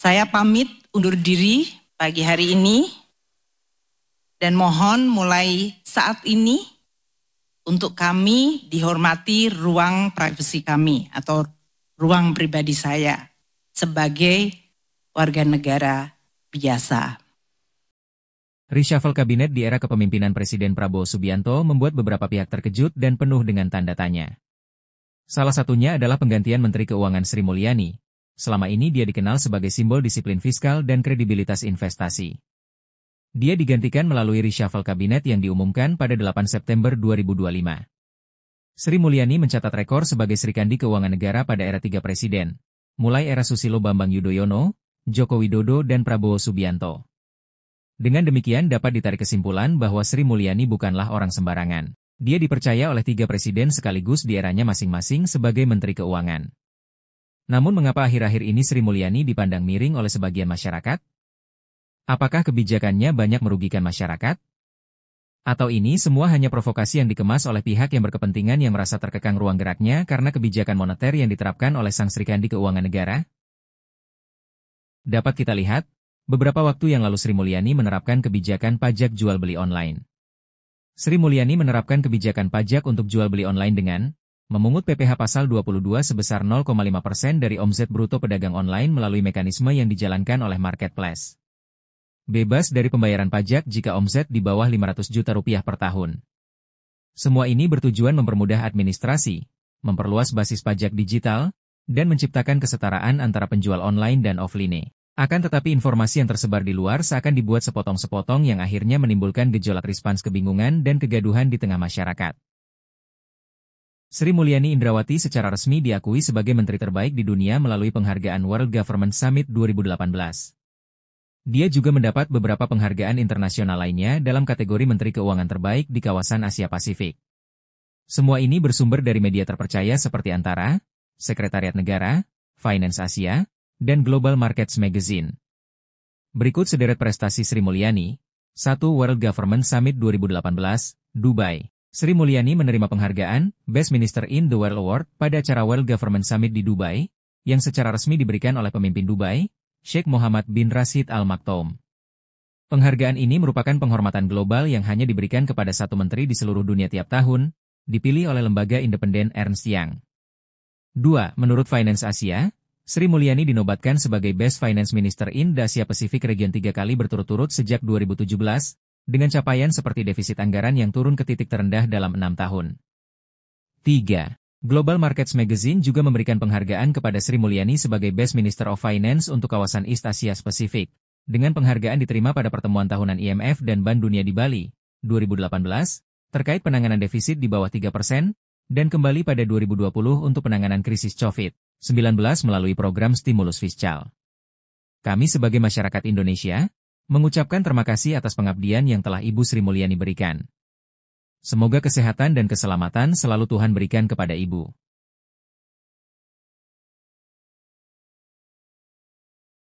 Saya pamit undur diri pagi hari ini dan mohon mulai saat ini untuk kami dihormati ruang privasi kami atau ruang pribadi saya sebagai warga negara biasa. Reshuffle kabinet di era kepemimpinan Presiden Prabowo Subianto membuat beberapa pihak terkejut dan penuh dengan tanda tanya. Salah satunya adalah penggantian Menteri Keuangan Sri Mulyani. Selama ini dia dikenal sebagai simbol disiplin fiskal dan kredibilitas investasi. Dia digantikan melalui reshuffle kabinet yang diumumkan pada 8 September 2025. Sri Mulyani mencatat rekor sebagai Srikandi Keuangan Negara pada era 3 presiden, mulai era Susilo Bambang Yudhoyono, Joko Widodo dan Prabowo Subianto. Dengan demikian dapat ditarik kesimpulan bahwa Sri Mulyani bukanlah orang sembarangan. Dia dipercaya oleh 3 presiden sekaligus di eranya masing-masing sebagai Menteri Keuangan. Namun mengapa akhir-akhir ini Sri Mulyani dipandang miring oleh sebagian masyarakat? Apakah kebijakannya banyak merugikan masyarakat? Atau ini semua hanya provokasi yang dikemas oleh pihak yang berkepentingan yang merasa terkekang ruang geraknya karena kebijakan moneter yang diterapkan oleh sang Srikandi Keuangan Negara? Dapat kita lihat, beberapa waktu yang lalu Sri Mulyani menerapkan kebijakan pajak jual beli online. Sri Mulyani menerapkan kebijakan pajak untuk jual beli online dengan memungut PPh pasal 22 sebesar 0,5% dari omset bruto pedagang online melalui mekanisme yang dijalankan oleh marketplace. Bebas dari pembayaran pajak jika omset di bawah 500 juta rupiah per tahun. Semua ini bertujuan mempermudah administrasi, memperluas basis pajak digital, dan menciptakan kesetaraan antara penjual online dan offline. Akan tetapi informasi yang tersebar di luar seakan dibuat sepotong-sepotong yang akhirnya menimbulkan gejolak respons kebingungan dan kegaduhan di tengah masyarakat. Sri Mulyani Indrawati secara resmi diakui sebagai menteri terbaik di dunia melalui penghargaan World Government Summit 2018. Dia juga mendapat beberapa penghargaan internasional lainnya dalam kategori Menteri Keuangan terbaik di kawasan Asia Pasifik. Semua ini bersumber dari media terpercaya seperti Antara, Sekretariat Negara, Finance Asia, dan Global Markets Magazine. Berikut sederet prestasi Sri Mulyani. 1. World Government Summit 2018, Dubai. Sri Mulyani menerima penghargaan Best Minister in the World Award pada acara World Government Summit di Dubai, yang secara resmi diberikan oleh pemimpin Dubai, Sheikh Mohammed bin Rashid Al Maktoum. Penghargaan ini merupakan penghormatan global yang hanya diberikan kepada satu menteri di seluruh dunia tiap tahun, dipilih oleh lembaga independen Ernst Young. 2. Menurut Finance Asia, Sri Mulyani dinobatkan sebagai Best Finance Minister in the Asia Pacific Region 3 kali berturut-turut sejak 2017, dengan capaian seperti defisit anggaran yang turun ke titik terendah dalam 6 tahun. 3. Global Markets Magazine juga memberikan penghargaan kepada Sri Mulyani sebagai Best Minister of Finance untuk kawasan East Asia Pacific, dengan penghargaan diterima pada pertemuan tahunan IMF dan Bank Dunia di Bali, 2018, terkait penanganan defisit di bawah 3%, dan kembali pada 2020 untuk penanganan krisis COVID-19 melalui program stimulus fiskal. Kami sebagai masyarakat Indonesia, mengucapkan terima kasih atas pengabdian yang telah Ibu Sri Mulyani berikan. Semoga kesehatan dan keselamatan selalu Tuhan berikan kepada Ibu.